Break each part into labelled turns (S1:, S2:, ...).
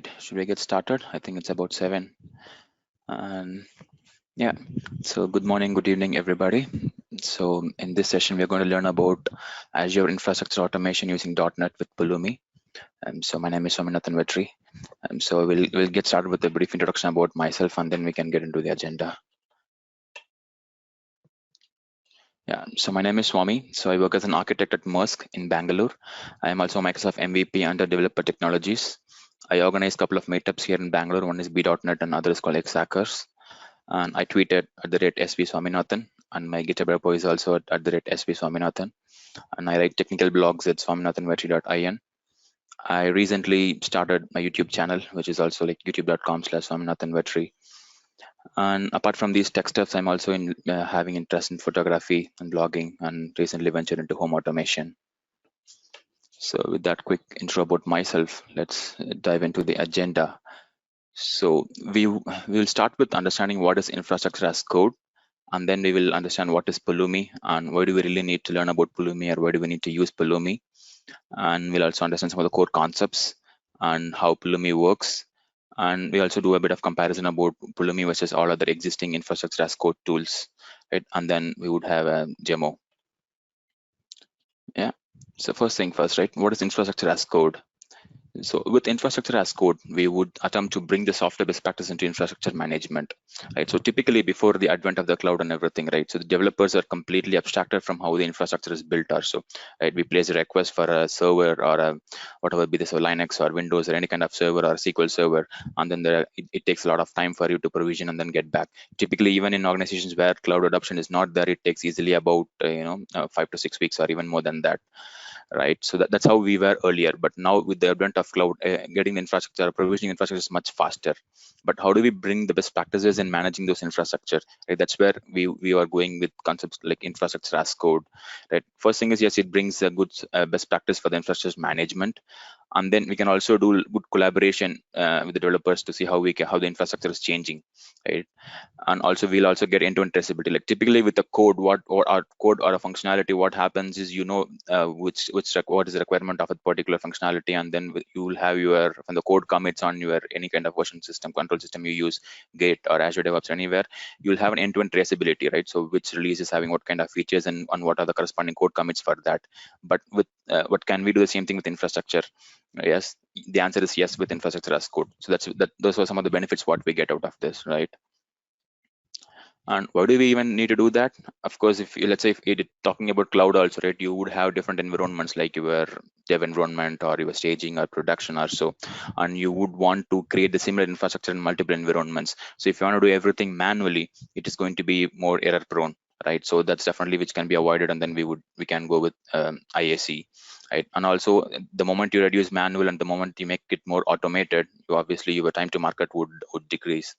S1: right, should we get started? I think it's about 7. And yeah, so good morning, good evening, everybody. So in this session, we're going to learn about Azure Infrastructure Automation using .NET with Pulumi. So my name is Swaminathan Vetri. So we'll get started with a brief introduction about myself, and then we can get into the agenda. Yeah, so my name is Swami. So I work as an architect at Maersk in Bangalore. I am also a Microsoft MVP under Developer Technologies. I organize a couple of meetups here in Bangalore. One is B.NET and other is called X-Hackers. And I tweet at @SV Swaminathan, and my GitHub repo is also at @SV Swaminathan. And I write technical blogs at swaminathanvetri.in. I recently started my YouTube channel, which is also like youtube.com/swaminathanvetri. And apart from these tech stuffs, I'm also having interest in photography and blogging, and recently ventured into home automation. So with that quick intro about myself, let's dive into the agenda. So we will start with understanding what is infrastructure as code, and then we will understand what is Pulumi and why do we really need to learn about Pulumi, or why do we need to use Pulumi. And we'll also understand some of the core concepts and how Pulumi works. And we also do a bit of comparison about Pulumi versus all other existing infrastructure as code tools, right? And then we would have a demo. Yeah. So first thing first, right? What is infrastructure as code? So with infrastructure as code, we would attempt to bring the software best practice into infrastructure management, right? So typically before the advent of the cloud and everything, right? So the developers are completely abstracted from how the infrastructure is built also, right? We place a request for a server or a whatever be this, or Linux or Windows or any kind of server or SQL server, and then it takes a lot of time for you to provision and then get back. Typically, even in organizations where cloud adoption is not there, it takes easily about 5 to 6 weeks or even more than that. Right, so that's how we were earlier, but now with the advent of cloud, getting the infrastructure, provisioning infrastructure is much faster. But how do we bring the best practices in managing those infrastructure, right? That's where we are going with concepts like infrastructure as code, right? First thing is, yes, it brings a good best practice for the infrastructure management, and then we can also do good collaboration with the developers to see how the infrastructure is changing, right? And also we'll also get end-to-end traceability. Like typically with the code, what or a functionality, what happens is what is the requirement of a particular functionality, and then you will have your, when the code commits on your any kind of version system, control system you use, Git or Azure DevOps, anywhere, you'll have an end-to-end traceability, right? So which release is having what kind of features and what are the corresponding code commits for that. But with what can we do the same thing with infrastructure? Yes, the answer is yes with infrastructure as code. So those are some of the benefits what we get out of this, right? And why do we even need to do that? Of course, if you, let's say if you're talking about cloud also, right, you would have different environments like your dev environment or your staging or production or so, and you would want to create the similar infrastructure in multiple environments. So if you want to do everything manually, it is going to be more error prone, right? So that's definitely which can be avoided, and then we can go with IAC, right? And also the moment you reduce manual and the moment you make it more automated, obviously your time to market would decrease,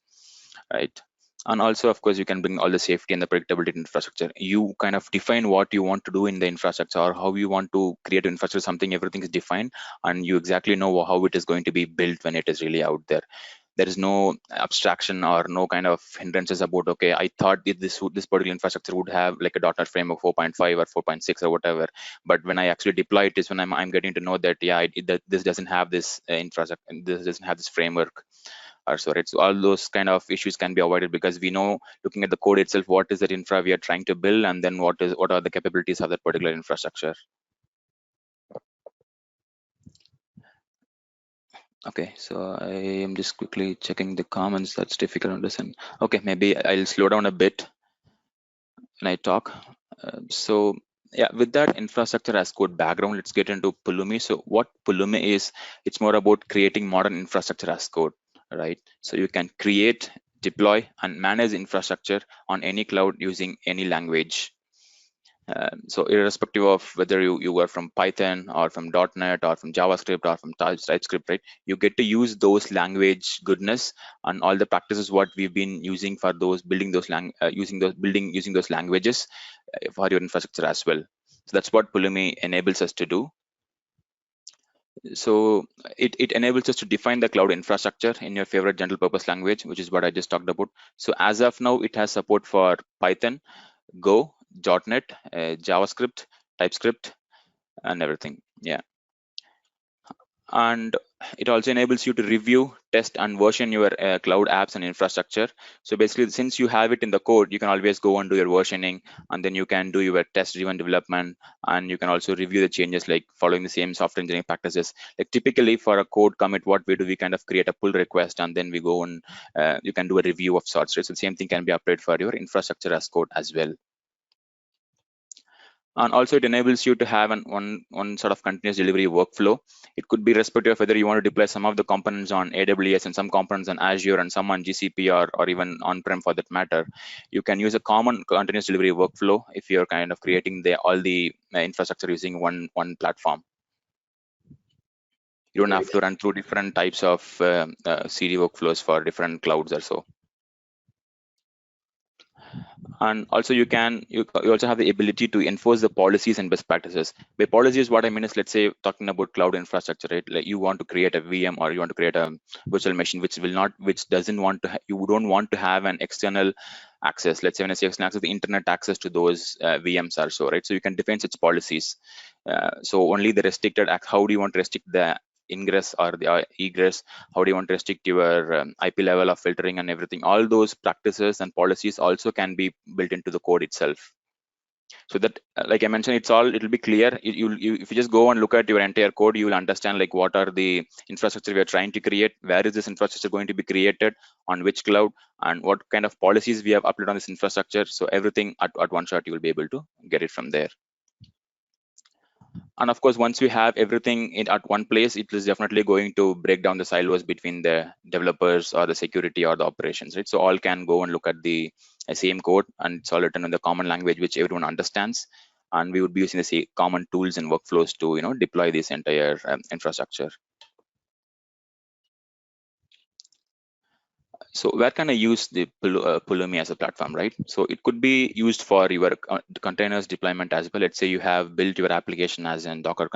S1: right? And also, of course, you can bring all the safety and the predictability in infrastructure. You kind of define what you want to do in the infrastructure, or how you want to create infrastructure, something, everything is defined, and you exactly know how it is going to be built when it is really out there. There is no abstraction or no kind of hindrances about, okay, I thought this particular infrastructure would have like a .NET framework 4.5 or 4.6 or whatever, but when I actually deploy it is when I'm getting to know that, yeah, this doesn't have this infrastructure, this doesn't have this framework or so, right? So all those kind of issues can be avoided because we know, looking at the code itself, what is that infra we are trying to build, and then what are the capabilities of that particular infrastructure. Okay, so I am just quickly checking the comments. That's difficult to understand. Okay, maybe I'll slow down a bit when I talk. So yeah, with that infrastructure as code background, let's get into Pulumi. So what Pulumi is, it's more about creating modern infrastructure as code, right? So you can create, deploy, and manage infrastructure on any cloud using any language. So irrespective of whether you were from Python or from .NET or from JavaScript or from TypeScript, right? You get to use those language goodness and all the practices what we've been using for those building those using those languages for your infrastructure as well. So that's what Pulumi enables us to do. So it enables us to define the cloud infrastructure in your favorite general purpose language, which is what I just talked about. So as of now, it has support for Python, Go, .NET, JavaScript, TypeScript, and everything. Yeah. And it also enables you to review, test, and version your cloud apps and infrastructure. So basically, since you have it in the code, you can always go and do your versioning, and then you can do your test-driven development, and you can also review the changes like following the same software engineering practices. Like typically for a code commit, what we do, we kind of create a pull request, and then we go and you can do a review of sorts, right? So the same thing can be applied for your infrastructure as code as well. And also it enables you to have one sort of continuous delivery workflow. It could be respective of whether you want to deploy some of the components on AWS and some components on Azure and some on GCP or even on-prem for that matter. You can use a common continuous delivery workflow if you're kind of creating all the infrastructure using one platform. You don't have to run through different types of CD workflows for different clouds or so. And also you also have the ability to enforce the policies and best practices. By policies, what I mean is, let's say talking about cloud infrastructure, right? Like you want to create a VM or you want to create a virtual machine which doesn't want to you don't want to have an external access. Let's say when I say external access, the internet access to those VMs or so, right? So you can define such policies. So only the restricted how do you want to restrict the ingress or the egress? How do you want to restrict your IP level of filtering and everything? All those practices and policies also can be built into the code itself. So that, like I mentioned, it'll be clear. If you just go and look at your entire code, you will understand like what are the infrastructure we are trying to create, where is this infrastructure going to be created, on which cloud, and what kind of policies we have applied on this infrastructure. So everything at one shot, you will be able to get it from there. And of course, once we have everything at one place, it is definitely going to break down the silos between the developers or the security or the operations, right? So all can go and look at the same code, and it's all written in the common language which everyone understands. And we would be using the same common tools and workflows to deploy this entire infrastructure. So where can I use the Pulumi as a platform, right? So it could be used for your containers deployment as well. Let's say you have built your application as in Docker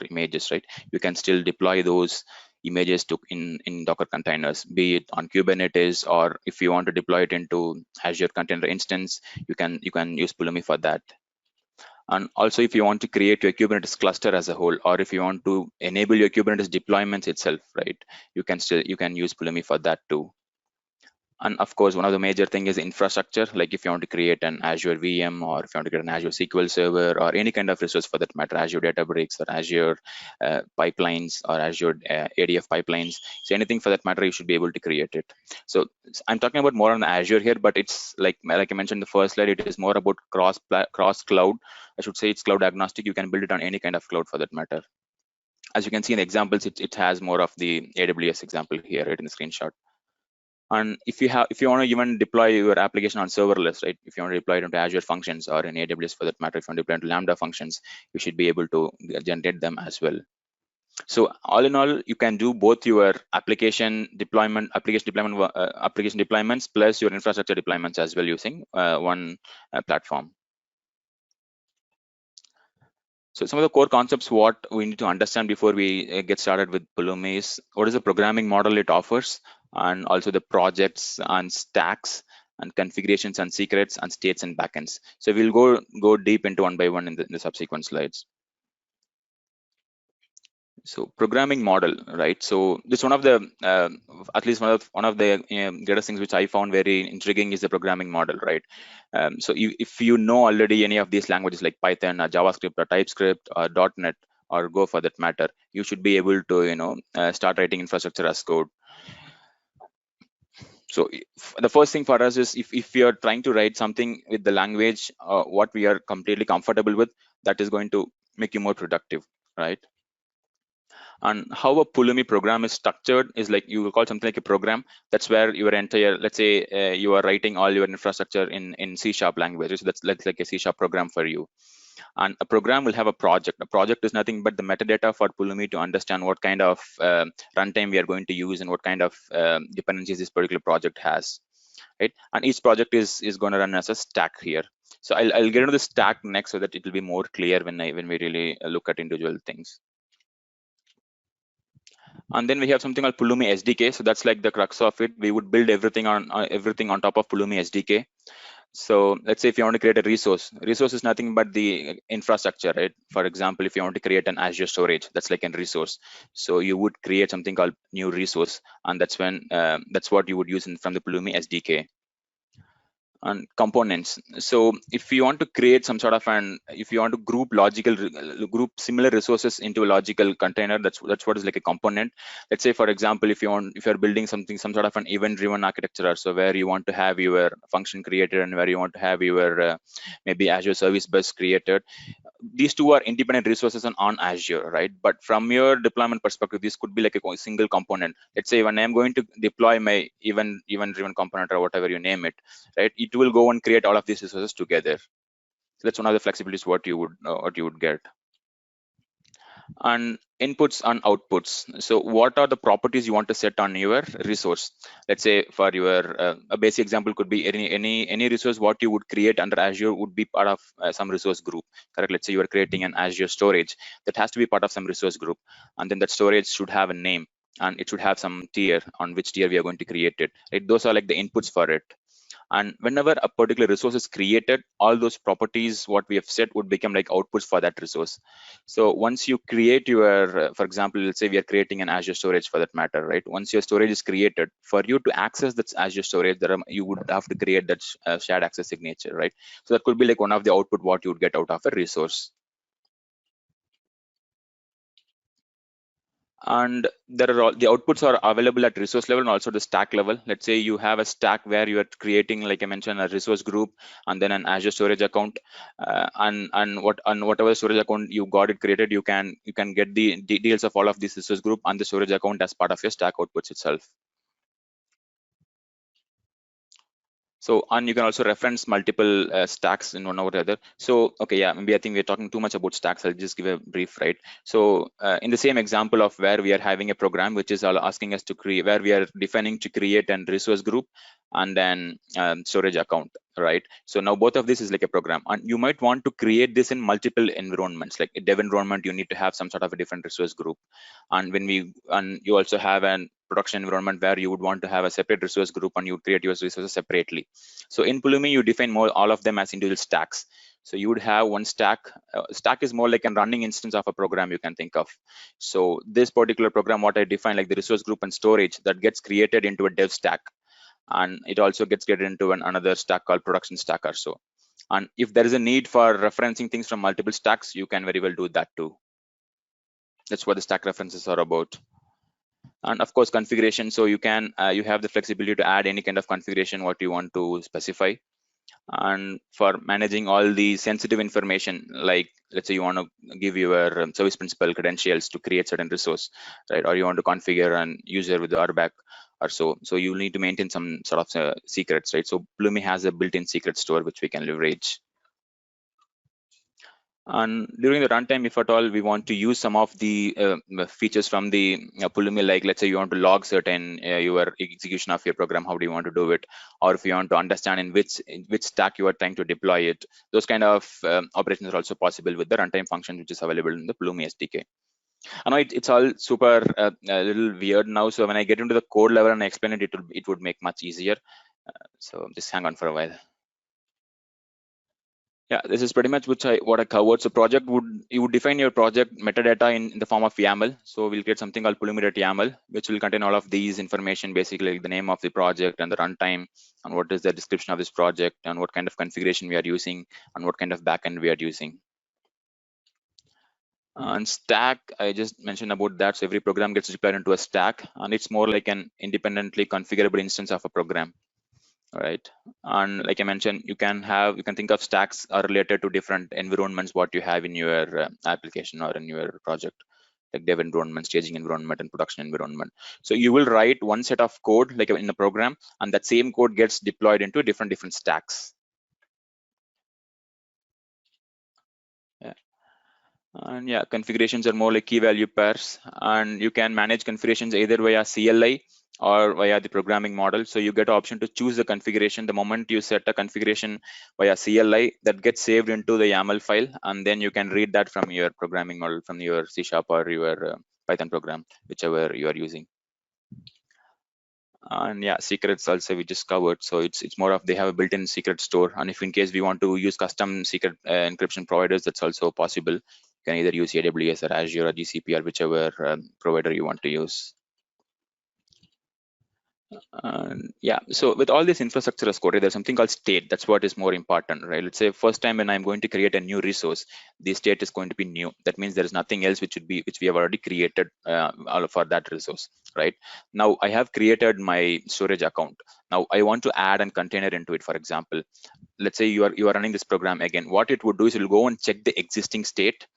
S1: images, right? You can still deploy those images to in Docker containers, be it on Kubernetes, or if you want to deploy it into Azure Container Instance, you can use Pulumi for that. And also, if you want to create your Kubernetes cluster as a whole, or if you want to enable your Kubernetes deployments itself, right? You can use Pulumi for that too. And of course, one of the major thing is infrastructure. Like if you want to create an Azure VM, or if you want to create an Azure SQL Server, or any kind of resource for that matter, Azure Databricks or Azure pipelines or Azure ADF pipelines. So anything for that matter, you should be able to create it. So I'm talking about more on Azure here, but it's like I mentioned in the first slide, it is more about cross cloud. I should say it's cloud agnostic. You can build it on any kind of cloud for that matter. As you can see in the examples, it has more of the AWS example here, right, in the screenshot. And if you want to even deploy your application on serverless, right? If you want to deploy it into Azure Functions or in AWS for that matter, if you want to deploy into Lambda functions, you should be able to generate them as well. So all in all, you can do both your application deployments plus your infrastructure deployments as well using one platform. So some of the core concepts what we need to understand before we get started with Pulumi is what is the programming model it offers, and also the projects and stacks and configurations and secrets and states and backends. So we'll go deep into one by one in the subsequent slides. So programming model, right? So this one of the at least one of the greatest things which I found very intriguing is the programming model, right? So if you know already any of these languages like Python or JavaScript or TypeScript or .NET or Go for that matter, you should be able to start writing infrastructure as code. So the first thing for us is if you're trying to write something with the language what we are completely comfortable with, that is going to make you more productive, right? And how a Pulumi program is structured is like you will call something like a program. That's where your entire, let's say you are writing all your infrastructure in C# language. So that's like a C# program for you. And a program will have a project. A project is nothing but the metadata for Pulumi to understand what kind of runtime we are going to use and what kind of dependencies this particular project has, right? And each project is going to run as a stack here. So I'll get into the stack next so that it will be more clear when we really look at individual things. And then we have something called Pulumi SDK. So that's like the crux of it. We would build everything on top of Pulumi SDK. So let's say if you want to create a resource is nothing but the infrastructure, right? For example, if you want to create an Azure storage, that's like a resource. So you would create something called new resource, and that's what you would use from the Pulumi SDK. And components. So if you want to create some sort of if you want to group similar resources into a logical container, that's what is like a component. Let's say, for example, if you're building some sort of an event driven architecture, so where you want to have your function created and where you want to have your maybe Azure service bus created, these two are independent resources on Azure, right? But from your deployment perspective, this could be like a single component. Let's say when I'm going to deploy my event-driven component or whatever you name it, right? It will go and create all of these resources together. So that's one of the flexibilities what you would get. And inputs and outputs. So what are the properties you want to set on your resource? Let's say for your a basic example could be any resource what you would create under Azure would be part of some resource group, correct? Let's say you are creating an Azure storage, that has to be part of some resource group, and then that storage should have a name and it should have some tier on which tier we are going to create it, right? Those are like the inputs for it. And whenever a particular resource is created, all those properties what we have set would become like outputs for that resource. So once you create your for example, let's say we are creating an Azure storage for that matter, right? Once your storage is created, for you to access that Azure storage, you would have to create that shared access signature, right? So that could be like one of the output what you would get out of a resource. And there are all the outputs are available at resource level and also the stack level. Let's say you have a stack where you are creating, like I mentioned, a resource group and then an Azure storage account, and whatever storage account you got it created, you can get the details of all of this resource group and the storage account as part of your stack outputs itself. So, and you can also reference multiple stacks in one or the other. So, okay, yeah, maybe I think we're talking too much about stacks. I'll just give a brief, right? So, in the same example of where we are having a program, which is asking us to create, where we are defining to create an resource group and then storage account, right? So now both of this is like a program, and you might want to create this in multiple environments. Like a dev environment, you need to have some sort of a different resource group, and you also have an production environment where you would want to have a separate resource group and you would create your resources separately. So in Pulumi, you define all of them as individual stacks. So you would have one stack. Stack is more like a running instance of a program you can think of. So this particular program, what I define like the resource group and storage, that gets created into a dev stack, and it also gets created into another stack called production stack or so. And if there is a need for referencing things from multiple stacks, you can very well do that too. That's what the stack references are about. And of course configuration, so you can you have the flexibility to add any kind of configuration what you want to specify. And for managing all the sensitive information, like let's say you want to give your service principal credentials to create certain resource, right? Or you want to configure an user with the RBAC or so you need to maintain some sort of secrets, right? So Pulumi has a built-in secret store which we can leverage. And during the runtime, if at all we want to use some of the features from the Pulumi, like let's say you want to log certain your execution of your program, how do you want to do it? Or if you want to understand in which stack you are trying to deploy it, those kind of operations are also possible with the runtime function, which is available in the Pulumi SDK. I know it's all super a little weird now. So when I get into the code level and I explain it, it would make much easier. So just hang on for a while. Yeah, this is pretty much what I covered. So you would define your project metadata in the form of YAML. So we'll get something called Pulumi.yaml, which will contain all of these information, basically like the name of the project and the runtime, and what is the description of this project, and what kind of configuration we are using, and what kind of backend we are using. And stack, I just mentioned about that. So every program gets deployed into a stack, and it's more like an independently configurable instance of a program. Right, and like I mentioned, you can think of stacks are related to different environments what you have in your application or in your project, like dev environment, staging environment, and production environment. So you will write one set of code like in the program, and that same code gets deployed into different stacks. Yeah. And yeah, configurations are more like key value pairs, and you can manage configurations either via CLI or via the programming model. So you get an option to choose the configuration. The moment you set a configuration via CLI, that gets saved into the YAML file, and then you can read that from your programming model, from your C# or your Python program, whichever you are using. And yeah, secrets also we just covered. So it's more of they have a built-in secret store, and if in case we want to use custom secret encryption providers, that's also possible. You can either use AWS or Azure or GCP or whichever provider you want to use. Yeah, so with all this infrastructure as code, there's something called state. That's what is more important, right? Let's say first time when I'm going to create a new resource, the state is going to be new. That means there is nothing else which we have already created all for that resource, right? Now I have created my storage account. Now I want to add a container into it. For example, let's say you are running this program again. What it would do is it will go and check the existing state,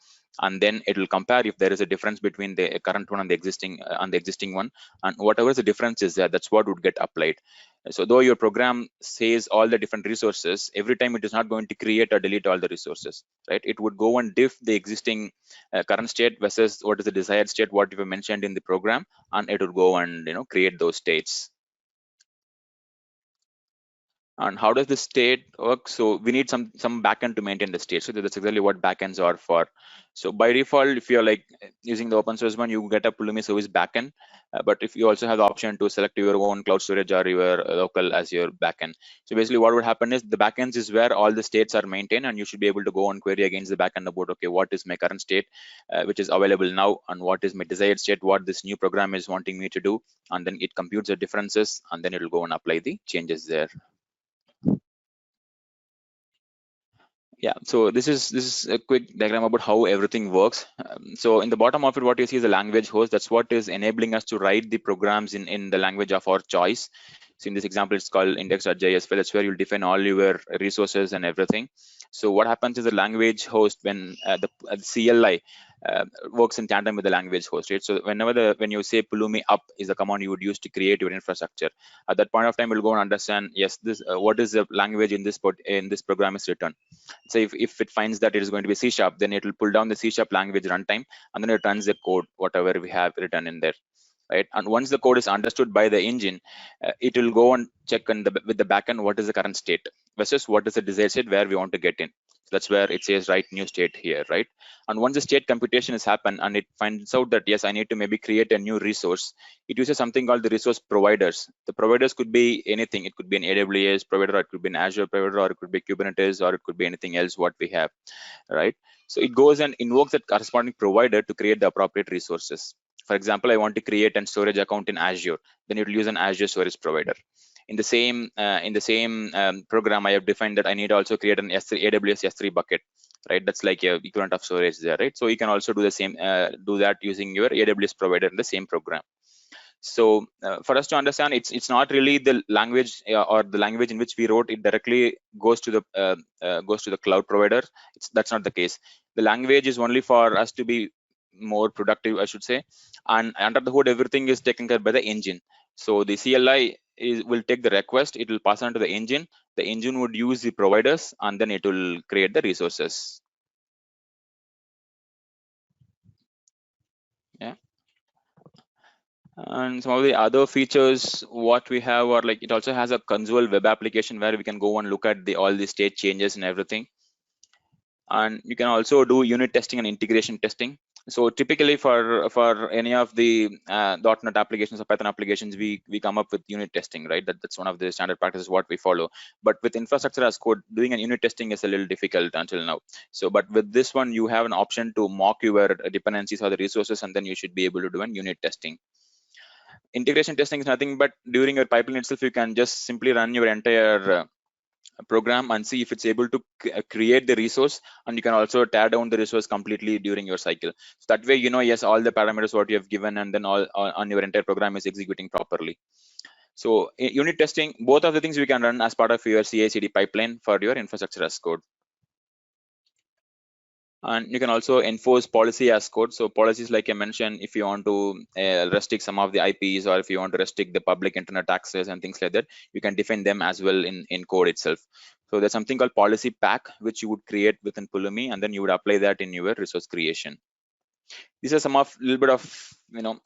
S1: and then it will compare if there is a difference between the current one and the existing one, and whatever the difference is there, that's what would get applied. So though your program says all the different resources, every time it is not going to create or delete all the resources, right? It would go and diff the existing current state versus what is the desired state, what you mentioned in the program, and it will go and create those states. And how does the state work? So we need some backend to maintain the state. So that's exactly what backends are for. So by default, if you're like using the open source one, you get a Pulumi service backend. But if you also have the option to select your own cloud storage or your local Azure backend. So basically what would happen is the backends is where all the states are maintained, and you should be able to go and query against the backend about, okay, what is my current state, which is available now, and what is my desired state, what this new program is wanting me to do. And then it computes the differences, and then it will go and apply the changes there. Yeah, so this is a quick diagram about how everything works. So in the bottom of it, what you see is the language host. That's what is enabling us to write the programs in the language of our choice. So in this example, it's called index.js. That's where you'll define all your resources and everything. So what happens is the language host, when the CLI works in tandem with the language host, right? So when you say Pulumi up is the command you would use to create your infrastructure. At that point of time, we'll go and understand, yes, this what is the language in this program is written. So if it finds that it is going to be C#, then it will pull down the C# language runtime, and then it runs the code, whatever we have written in there, right? And once the code is understood by the engine, it will go and check with the backend what is the current state versus what is the desired state where we want to get in. So that's where it says write new state here, right? And once the state computation has happened and it finds out that, yes, I need to maybe create a new resource, it uses something called the resource providers. The providers could be anything. It could be an AWS provider, or it could be an Azure provider, or it could be Kubernetes, or it could be anything else what we have, right? So it goes and invokes that corresponding provider to create the appropriate resources. For example, I want to create a storage account in Azure, then it will use an Azure storage provider. In the same program, I have defined that I need to also create an S3 AWS S3 bucket, right? That's like a equivalent of storage there, right? So you can also do the same, do that using your AWS provider in the same program. So for us to understand, it's not really the language or the language in which we wrote it directly goes to the cloud provider. That's not the case. The language is only for us to be more productive, I should say. And under the hood, everything is taken care by the engine. So the CLI will take the request, it will pass on to the engine. The engine would use the providers, and then it will create the resources. Yeah. And some of the other features what we have are like, it also has a console web application where we can go and look at all the state changes and everything. And you can also do unit testing and integration testing. So typically for any of the .NET applications or Python applications, we come up with unit testing, right? That's one of the standard practices what we follow. But with infrastructure as code, doing a unit testing is a little difficult until now. So but with this one, you have an option to mock your dependencies or the resources, and then you should be able to do an unit testing. Integration testing is nothing but during your pipeline itself, you can just simply run your entire program and see if it's able to create the resource, and you can also tear down the resource completely during your cycle. So that way, yes, all the parameters what you have given, and then all on your entire program is executing properly. So unit testing, both of the things we can run as part of your CI/CD pipeline for your infrastructure as code. And you can also enforce policy as code. So policies, like I mentioned, if you want to restrict some of the IPs, or if you want to restrict the public internet access and things like that, you can define them as well in code itself. So there's something called policy pack, which you would create within Pulumi, and then you would apply that in your resource creation. These are some of little bit of,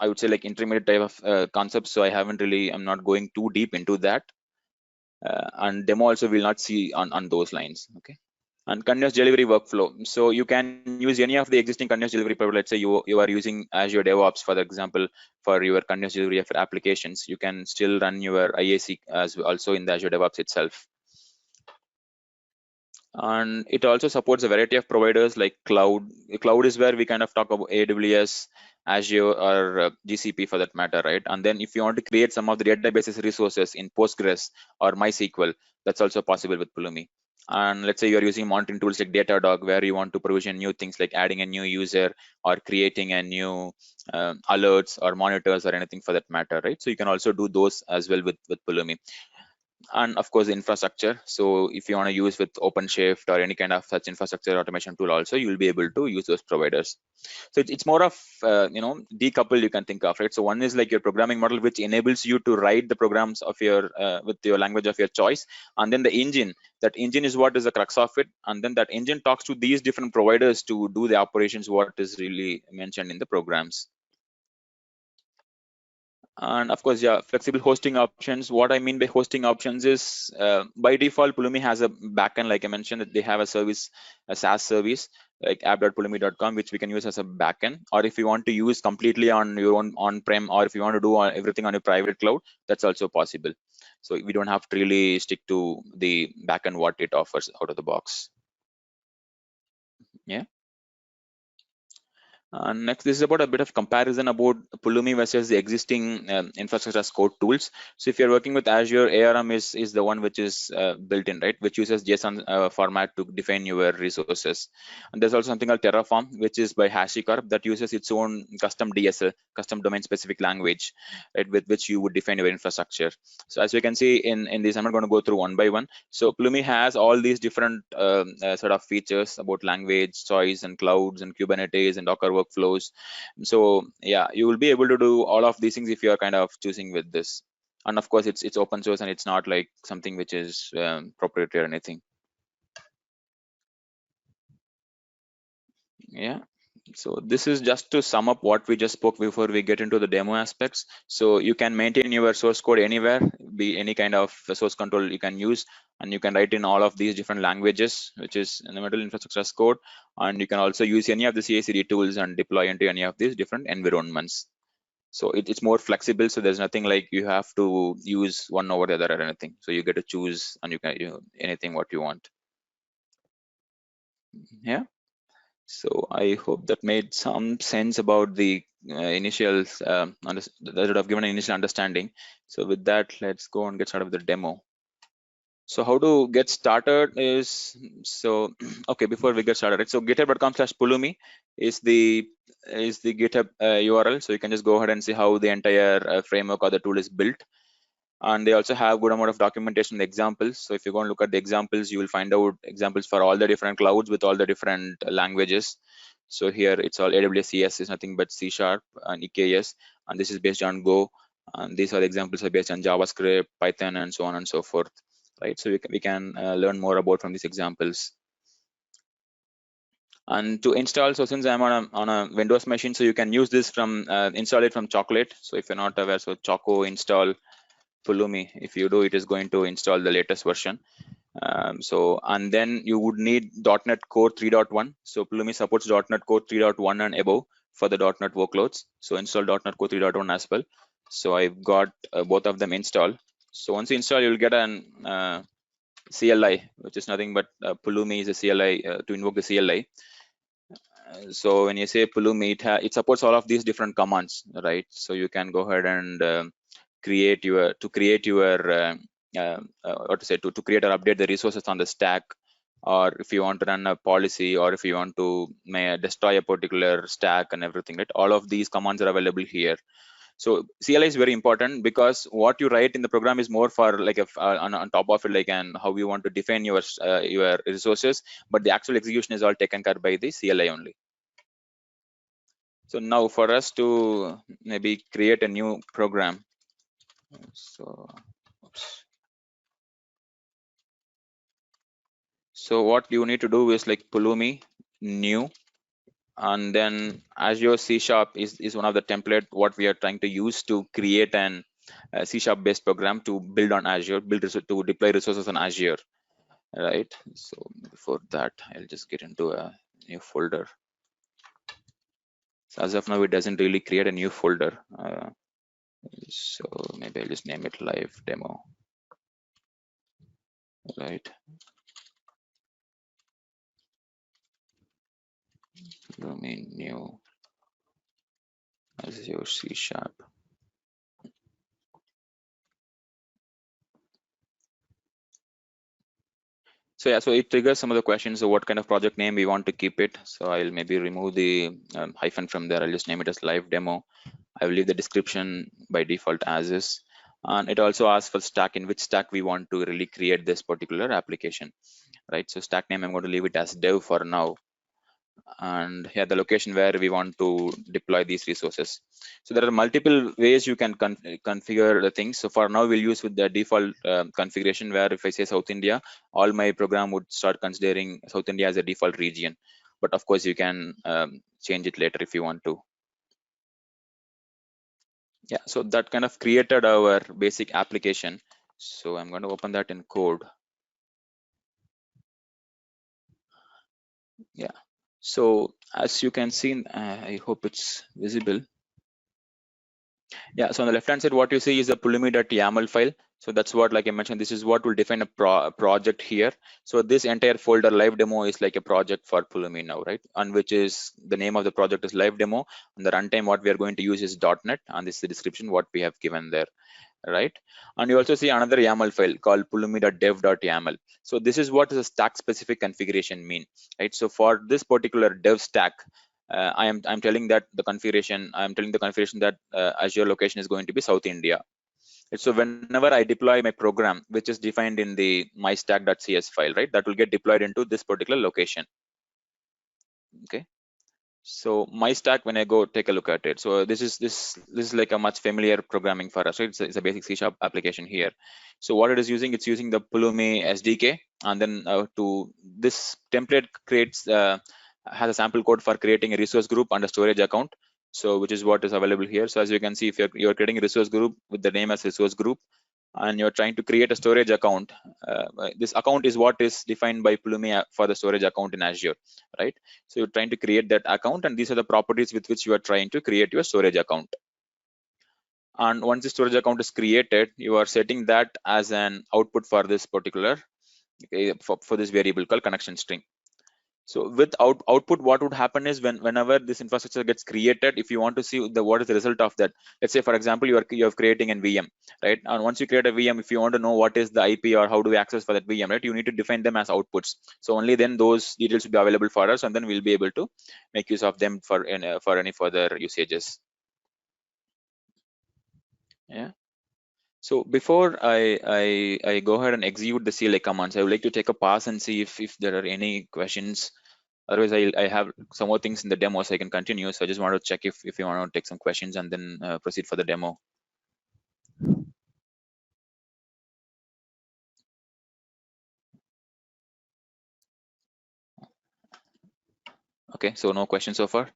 S1: I would say like intermediate type of concepts. So I'm not going too deep into that. And demo also will not see on those lines. Okay. And continuous delivery workflow. So you can use any of the existing continuous delivery provider. Let's say you are using Azure DevOps, for example, for your continuous delivery of applications. You can still run your IAC as also in the Azure DevOps itself. And it also supports a variety of providers like cloud. Cloud is where we kind of talk about AWS, Azure, or GCP for that matter, right? And then if you want to create some of the databases resources in Postgres or MySQL, that's also possible with Pulumi. And let's say you're using monitoring tools like Datadog, where you want to provision new things like adding a new user or creating a new alerts or monitors or anything for that matter, right? So you can also do those as well with Pulumi. And of course, infrastructure. So if you want to use with OpenShift or any kind of such infrastructure automation tool also, you'll be able to use those providers. So it's more of decouple, you can think of, right? So one is like your programming model, which enables you to write the programs of your with your language of your choice. And then the engine, that engine is what is the crux of it. And then that engine talks to these different providers to do the operations what is really mentioned in the programs. And of course, yeah, flexible hosting options. What I mean by hosting options is by default, Pulumi has a backend, like I mentioned, that they have a service, a SaaS service like app.pulumi.com, which we can use as a backend. Or if you want to use completely on your own on-prem, or if you want to do everything on a private cloud, that's also possible. So we don't have to really stick to the backend what it offers out of the box. Yeah. Next, this is about a bit of comparison about Pulumi versus the existing infrastructure as code tools. So if you're working with Azure, ARM is the one which is built in, right? Which uses JSON format to define your resources. And there's also something called Terraform, which is by HashiCorp, that uses its own custom DSL, custom domain specific language, right, with which you would define your infrastructure. So as you can see in this, I'm not going to go through one by one. So Pulumi has all these different sort of features about language choice and clouds and Kubernetes and Docker workflows. So yeah, you will be able to do all of these things if you are kind of choosing with this. And of course, it's open source and it's not like something which is proprietary or anything. Yeah. So this is just to sum up what we just spoke before we get into the demo aspects. So you can maintain your source code anywhere, be any kind of source control you can use, and you can write in all of these different languages, which is in the middle infrastructure as code. And you can also use any of the CI/CD tools and deploy into any of these different environments. So it's more flexible. So there's nothing like you have to use one over the other or anything. So you get to choose and you can anything what you want. Yeah. So I hope that made some sense about the initial, that would have given an initial understanding. So with that, let's go and get started with the demo. So how to get started is, so okay, before we get started, right? So github.com/pulumi is the GitHub URL. So you can just go ahead and see how the entire framework or the tool is built. And they also have good amount of documentation and examples. So if you go and look at the examples, you will find out examples for all the different clouds with all the different languages. So here it's all AWS ES is nothing but C# and EKS, and this is based on Go. And these are the examples are based on JavaScript, Python, and so on and so forth. Right. So we can learn more about from these examples. And to install, so since I'm on a Windows machine, so you can use this from install it from Chocolate. So if you're not aware, so Choco install Pulumi. If you do, it is going to install the latest version. So and then you would need .NET Core 3.1. So Pulumi supports .NET Core 3.1 and above for the .NET workloads. So install .NET Core 3.1 as well. So I've got both of them installed. So once you install, you'll get an CLI, which is nothing but Pulumi is a CLI to invoke the CLI. So when you say Pulumi, it supports all of these different commands, right? So you can go ahead and create your what to say to create or update the resources on the stack, or if you want to run a policy, or if you want to destroy a particular stack and everything, right? All of these commands are available here. So CLI is very important because what you write in the program is more for like on top of it, like and how you want to define your resources, but the actual execution is all taken care by the CLI only. So now for us to maybe create a new program. So, oops. So what you need to do is like Pulumi new, and then Azure C# is one of the template what we are trying to use to create an C# based program to build on Azure, to deploy resources on Azure. right? So before that, I'll just get into a new folder. So as of now, it doesn't really create a new folder. So maybe I'll just name it live demo, right? Domain new Azure C#. So yeah, so it triggers some of the questions. So what kind of project name we want to keep it. So I'll maybe remove the hyphen from there. I'll just name it as live demo. I will leave the description by default as is. And it also asks for stack, in which stack we want to really create this particular application, right? So stack name, I'm going to leave it as dev for now. And here the location where we want to deploy these resources. So there are multiple ways you can configure the things. So for now, we'll use with the default configuration, where if I say South India, all my program would start considering South India as a default region. But of course, you can change it later if you want to. Yeah, so that kind of created our basic application. So I'm going to open that in code. Yeah. So as you can see, I hope it's visible. Yeah, so on the left hand side, what you see is a pulumi.yaml file. So that's what, like I mentioned, this is what will define a project here. So this entire folder live demo is like a project for Pulumi now, right? And which is the name of the project is live demo. And the runtime, what we are going to use is .NET, and this is the description what we have given there, right? And you also see another YAML file called pulumi.dev.yaml. So this is what the stack specific configuration mean, right? So for this particular dev stack, I'm telling that the configuration, I'm telling the configuration that Azure location is going to be South India. So whenever I deploy my program, which is defined in the mystack.cs file, right, that will get deployed into this particular location. Okay. So my stack, when I go take a look at it, so this is like a much familiar programming for us, right? It's a basic C# application here. So what it is using, it's using the Pulumi SDK, and then to this template creates has a sample code for creating a resource group and a storage account. So which is what is available here. So as you can see, if you're creating a resource group with the name as resource group, and you're trying to create a storage account, this account is what is defined by Pulumi for the storage account in Azure, right? So you're trying to create that account, and these are the properties with which you are trying to create your storage account. And once the storage account is created, you are setting that as an output for this particular, for this variable called connection string. So with output, what would happen is whenever this infrastructure gets created, if you want to see what is the result of that, let's say for example you're creating a VM, right? And once you create a VM, if you want to know what is the IP or how do we access for that VM, right, you need to define them as outputs. So only then those details will be available for us, and then we'll be able to make use of them for any further usages. Yeah. So before I go ahead and execute the CLI commands, I would like to take a pause and see if there are any questions. Otherwise, I have some more things in the demo, so I can continue. So I just want to check if you want to take some questions and then proceed for the demo. Okay, so no questions so far.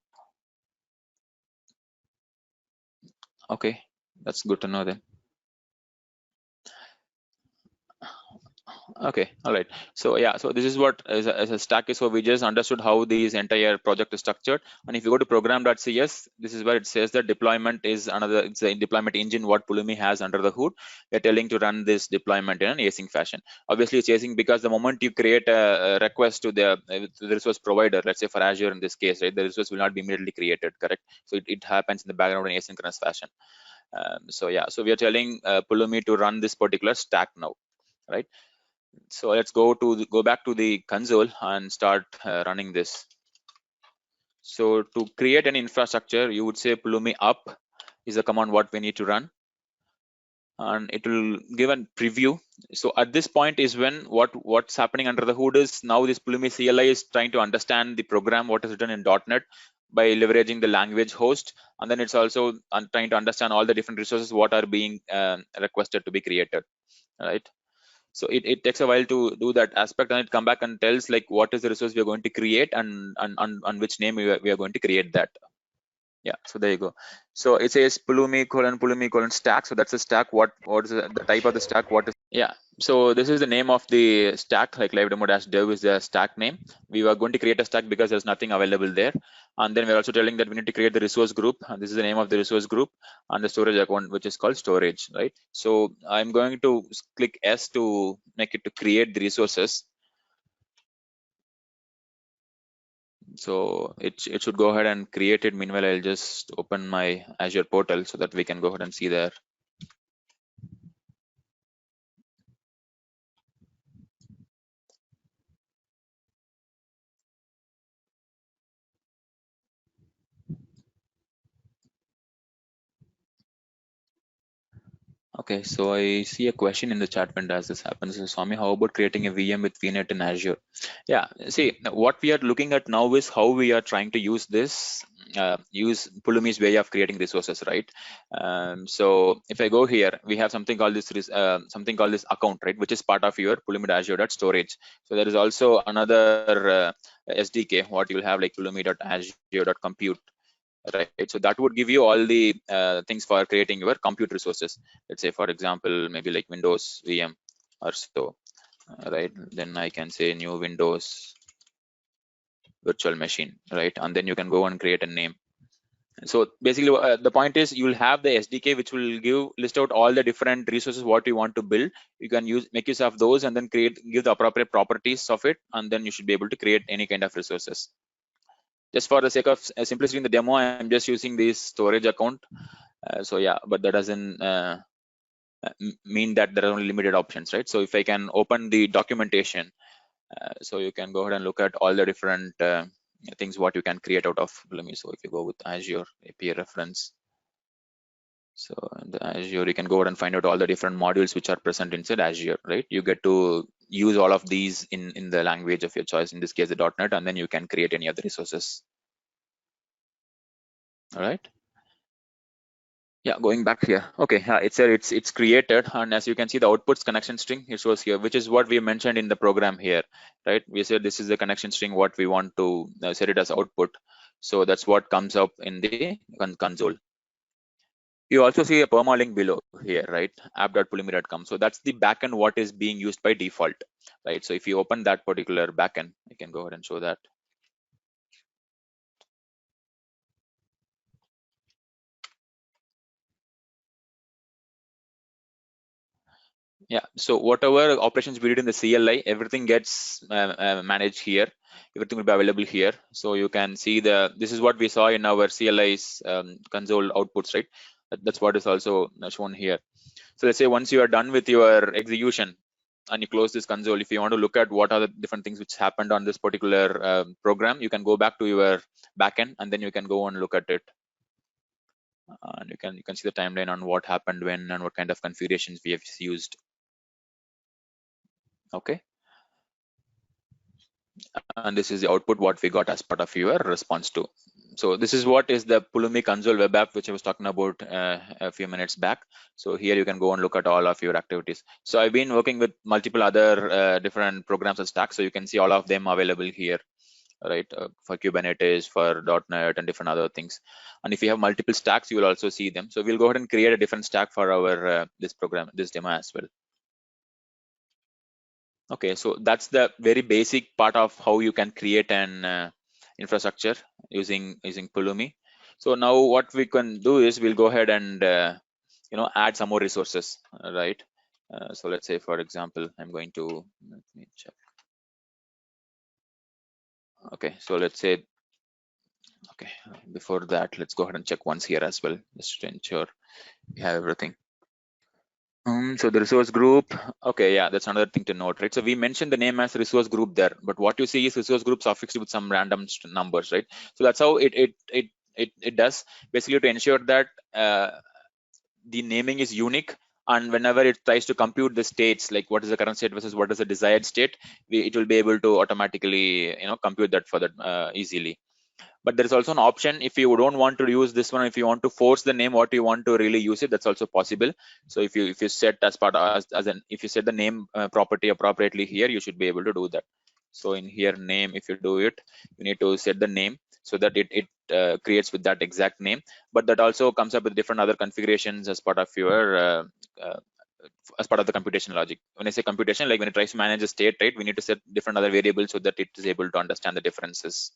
S1: Okay, that's good to know then. Okay, all right. So yeah, so this is what as a stack is. So we just understood how this entire project is structured. And if you go to program.cs, this is where it says that deployment is another, it's a deployment engine what Pulumi has under the hood. We're telling to run this deployment in an async fashion. Obviously it's async because the moment you create a request to the resource provider, let's say for Azure in this case, right, the resource will not be immediately created, correct? So it happens in the background in asynchronous fashion. So yeah, so we are telling Pulumi to run this particular stack now, right? So let's go back to the console and start running this. So to create an infrastructure, you would say Pulumi up is the command what we need to run, and it will give a preview. So at this point is when what's happening under the hood is now this Pulumi CLI is trying to understand the program what is written in .NET by leveraging the language host, and then it's also trying to understand all the different resources what are being requested to be created, right? So it takes a while to do that aspect, and it come back and tells like what is the resource we are going to create and on which name we are going to create that. Yeah, so there you go. So it says Pulumi colon stack. So that's a stack. What is the type of the stack? What is? Yeah. So this is the name of the stack, like live demo-dev is the stack name. We are going to create a stack because there's nothing available there. And then we're also telling that we need to create the resource group. And this is the name of the resource group and the storage account, which is called storage, right? So I'm going to click S to make it to create the resources. So it should go ahead and create it. Meanwhile, I'll just open my Azure portal so that we can go ahead and see there. Okay, so I see a question in the chat when does this happen. So Swami, how about creating a VM with VNet in Azure? Yeah, see, what we are looking at now is how we are trying to use this, use Pulumi's way of creating resources, right? So if I go here, we have something called something called this account, right, which is part of your Pulumi Azure.storage. So there is also another SDK, what you'll have like Pulumi.azure.compute, right? So that would give you all the things for creating your compute resources. Let's say, for example, maybe like Windows VM or so, right? Then I can say new Windows virtual machine, right? And then you can go and create a name. So basically, the point is you'll have the SDK which will list out all the different resources what you want to build. You can make use of those and then give the appropriate properties of it, and then you should be able to create any kind of resources. Just for the sake of simplicity in the demo, I'm just using this storage account. So yeah, but that doesn't mean that there are only limited options, right? So if I can open the documentation, so you can go ahead and look at all the different things what you can create out of Pulumi. So if you go with Azure API reference, so in the Azure, you can go ahead and find out all the different modules which are present inside Azure, right? You get to use all of these in the language of your choice, in this case, the .NET, and then you can create any other resources. All right. Yeah, going back here. Okay, yeah, it's created, and as you can see, the outputs connection string it shows here, which is what we mentioned in the program here, right? We said this is the connection string what we want to set it as output. So that's what comes up in the console. You also see a permalink below here, right? app.pulumi.com. So that's the backend what is being used by default, right? So if you open that particular backend, you can go ahead and show that. Yeah, so whatever operations we did in the CLI, everything gets managed here. Everything will be available here. So you can see this is what we saw in our CLI's console outputs, right? That's what is also shown here. So let's say once you are done with your execution and you close this console, if you want to look at what are the different things which happened on this particular program, you can go back to your backend and then you can go and look at it. And you can see the timeline on what happened when and what kind of configurations we have used. Okay. And this is the output what we got as part of your response to. So this is what is the Pulumi console web app which I was talking about a few minutes back. So here you can go and look at all of your activities. So I've been working with multiple other different programs and stacks, so you can see all of them available here, right? For Kubernetes, for .NET, and different other things. And if you have multiple stacks, you will also see them. So we'll go ahead and create a different stack for our this demo as well. Okay, so that's the very basic part of how you can create an infrastructure using Pulumi. So now what we can do is we'll go ahead and add some more resources, right? So let's say, for example, I'm going to let me check. Okay, so let's say, okay, before that, let's go ahead and check once here as well, just to ensure we have everything. So the resource group, okay, yeah, that's another thing to note, right? So we mentioned the name as resource group there, but what you see is resource group suffixed with some random numbers, right? So that's how it does, basically to ensure that the naming is unique, and whenever it tries to compute the states, like what is the current state versus what is the desired state, it will be able to automatically compute that for that easily. But there is also an option if you don't want to use this one, if you want to force the name what you want to really use it, that's also possible. So if you set as part of, as an if you set the name property appropriately here, you should be able to do that. So in here name, if you do it, you need to set the name so that it creates with that exact name, but that also comes up with different other configurations as part of your as part of the computation logic. When I say computation, like when it tries to manage a state, right, we need to set different other variables so that it is able to understand the differences.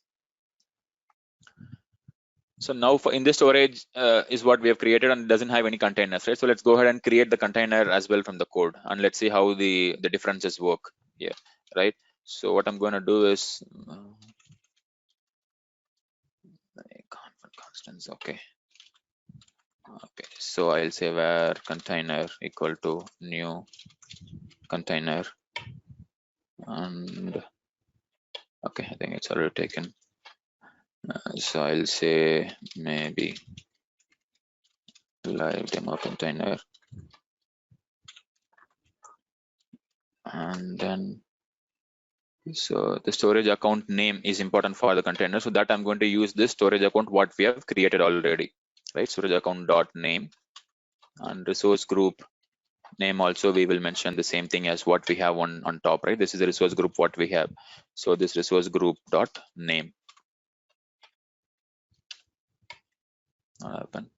S1: So now for in the storage is what we have created, and it doesn't have any containers, right? So let's go ahead and create the container as well from the code, and let's see how the differences work here, right? So what I'm going to do is constants. Okay. So I'll say where container equal to new container, and okay, I think it's already taken. So I'll say maybe live demo container, and then so the storage account name is important for the container, so that I'm going to use this storage account what we have created already, right? Storage account dot name, and resource group name also we will mention the same thing as what we have on top, right? This is the resource group what we have, so this resource group dot name. Open.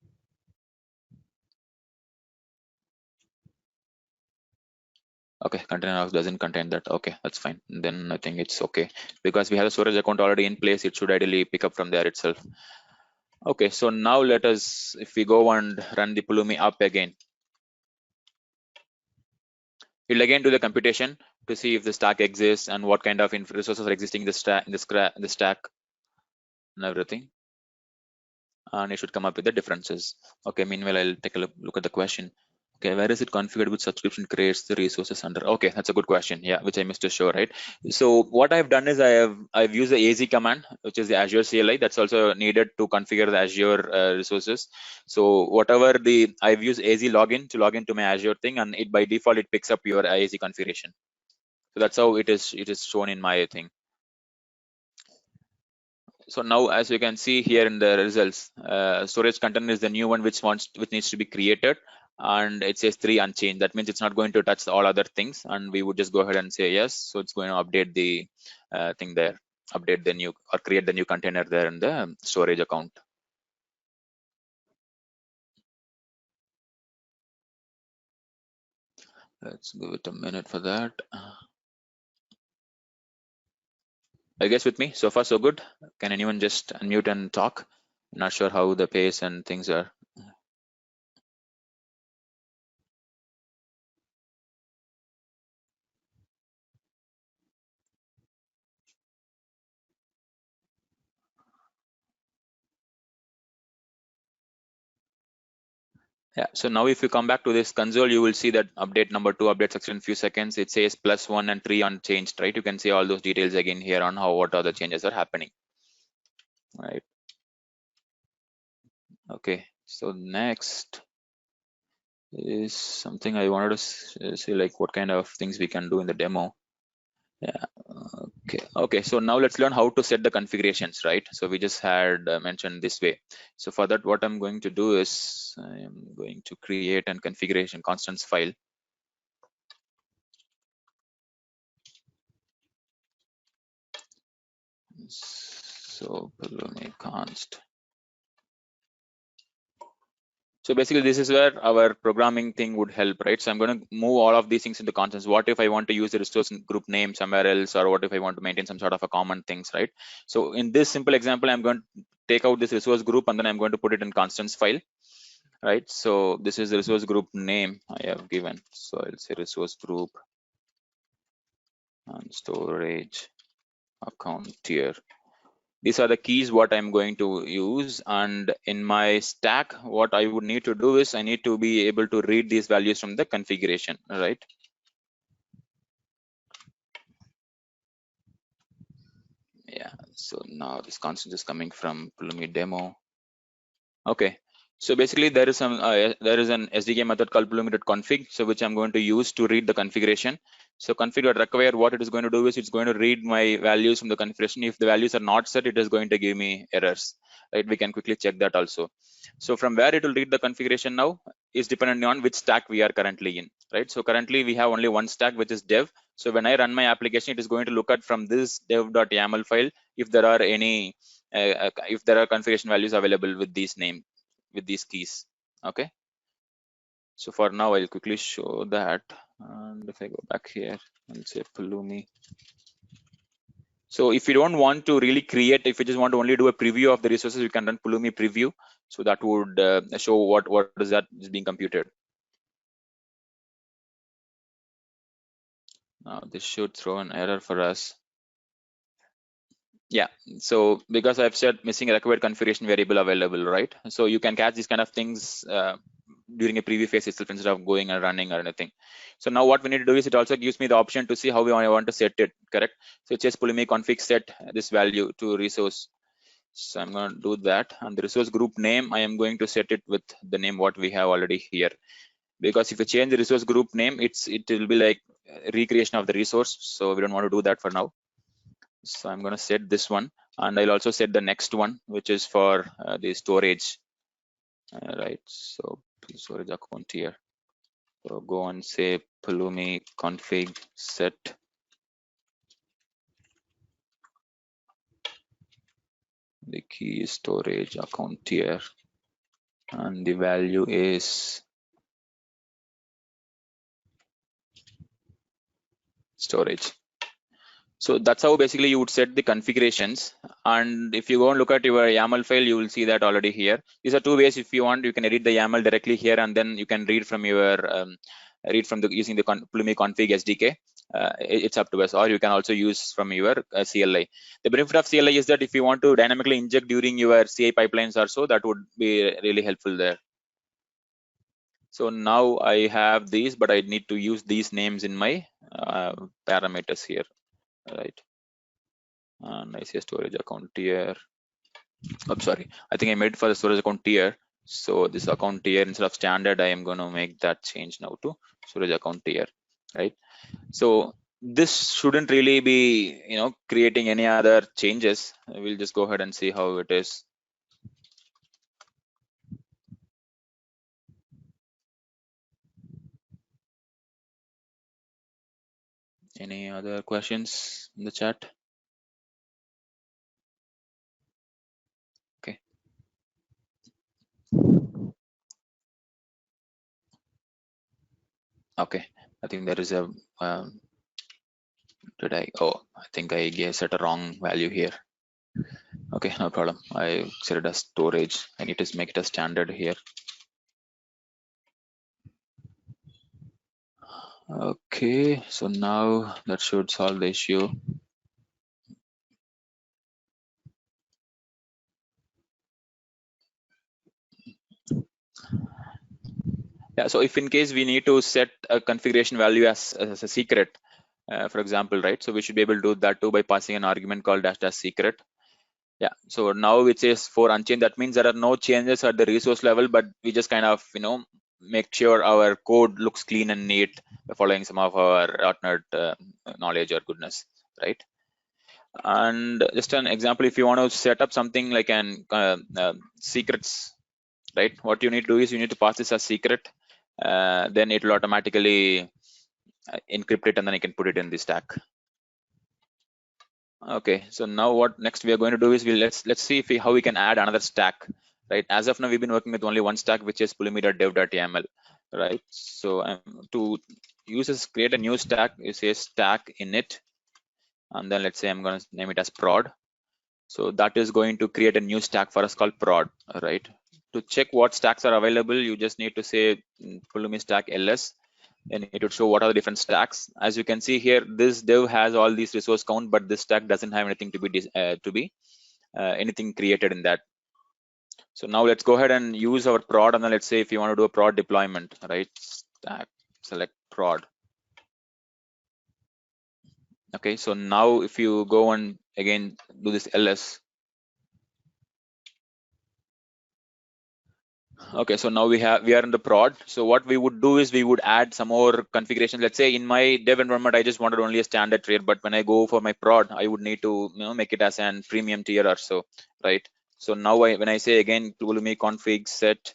S1: Okay, container house doesn't contain that. Okay, that's fine. Then I think it's okay because we have a storage account already in place. It should ideally pick up from there itself. Okay, so now let us, if we go and run the Pulumi up again, we'll again do the computation to see if the stack exists and what kind of resources are existing in the stack, in the stack, and everything. And it should come up with the differences. Okay, meanwhile, I'll take a look at the question. Okay, where is it configured with subscription creates the resources under? Okay, that's a good question. Yeah, which I missed to show, right? So what I've done is I've used the AZ command, which is the Azure CLI. That's also needed to configure the Azure resources. So whatever I've used AZ login to log into my Azure thing, and it by default it picks up your AZ configuration. So that's how it is shown in my thing. So now, as you can see here in the results, storage container is the new one which needs to be created, and it says 3 unchanged. That means it's not going to touch all other things, and we would just go ahead and say yes. So it's going to update the thing there, update the new or create the new container there in the storage account. Let's give it a minute for that. I guess with me so far so good. Can anyone just unmute and talk? I'm not sure how the pace and things are. Yeah, so now if you come back to this console, you will see that update number 2, update section, few seconds, it says +1 and 3 unchanged, right? You can see all those details again here on what are the changes are happening, right? Okay, so next is something I wanted to see, like what kind of things we can do in the demo. Yeah, okay, so now let's learn how to set the configurations, right? So we just had mentioned this way. So for that, what I'm going to do is I am going to create an configuration constants file. So Pulumi const. So basically, this is where our programming thing would help, right? So I'm going to move all of these things into constants. What if I want to use the resource group name somewhere else, or what if I want to maintain some sort of a common things, right? So in this simple example, I'm going to take out this resource group and then I'm going to put it in constants file, right? So this is the resource group name I have given. So I'll say resource group and storage account tier. These are the keys what I'm going to use, and in my stack what I would need to do is I need to be able to read these values from the configuration, right? Yeah, so now this constant is coming from Pulumi demo. Okay, so basically there is an SDK method called Pulumi.config, so which I'm going to use to read the configuration. So config.require, what it is going to do is it's going to read my values from the configuration. If the values are not set, it is going to give me errors, right? We can quickly check that also. So from where it will read the configuration now is dependent on which stack we are currently in, right? So currently we have only one stack, which is dev. So when I run my application, it is going to look at from this dev.yaml file if there are any if there are configuration values available with these keys. Okay, So for now, I'll quickly show that. And if I go back here and say Pulumi. So if you don't want to really create, if you just want to only do a preview of the resources, you can run Pulumi preview. So that would show what is that is being computed. Now this should throw an error for us. Yeah, so because I've said missing a required configuration variable available, right? So you can catch these kind of things during a preview phase itself instead of going and running or anything. So now what we need to do is it also gives me the option to see how I want to set it, correct? So it says Pulumi config set this value to resource. So I'm going to do that, and the resource group name, I am going to set it with the name what we have already here. Because if you change the resource group name, it will be like recreation of the resource. So we don't want to do that for now. So I'm going to set this one, and I'll also set the next one, which is for the storage, right? So storage account here. So go and say Pulumi config set the key storage account here, and the value is storage. So that's how basically you would set the configurations. And if you go and look at your YAML file, you will see that already here. These are two ways. If you want, you can edit the YAML directly here, and then you can read from your using the Pulumi config SDK. It's up to us, or you can also use from your CLI. The benefit of CLI is that if you want to dynamically inject during your CI pipelines or so, that would be really helpful there. So now I have these, but I need to use these names in my parameters here, right? And I see a storage account here. I'm sorry, I think I made for the storage account tier. So this account tier, instead of standard, I am going to make that change now to storage account tier, right? So this shouldn't really be, creating any other changes. We'll just go ahead and see how it is. Any other questions in the chat? Okay. Okay. I think there is a, I think I set a wrong value here. Okay, no problem. I set it as storage. I need to make it a standard here. Okay, so now that should solve the issue. Yeah, so if in case we need to set a configuration value as a secret, for example, right? So we should be able to do that too by passing an argument called dash secret. Yeah, so now it says for unchanged, that means there are no changes at the resource level, but we just kind of, make sure our code looks clean and neat by following some of our alternate knowledge or goodness, right? And just an example, if you want to set up something like an secrets, right? What you need to do is you need to pass this as secret. Then it will automatically encrypt it, and then you can put it in the stack. Okay, so now what next we are going to do is let's see how we can add another stack, right? As of now, we've been working with only one stack, which is pulumi.dev.yaml, right? So to use this, create a new stack, you say stack init, and then let's say I'm going to name it as prod. So that is going to create a new stack for us called prod, right? To check what stacks are available, you just need to say Pulumi stack ls, and it would show what are the different stacks. As you can see here, this dev has all these resource count, but this stack doesn't have anything to be anything created in that. So now let's go ahead and use our prod, and then let's say if you want to do a prod deployment, right? Stack, select prod. Okay, so now if you go and again do this ls. Okay, so now we are in the prod. So what we would do is we would add some more configurations. Let's say in my dev environment, I just wanted only a standard tier, but when I go for my prod, I would need to make it as an premium tier or so, right? So now when I say again Pulumi config set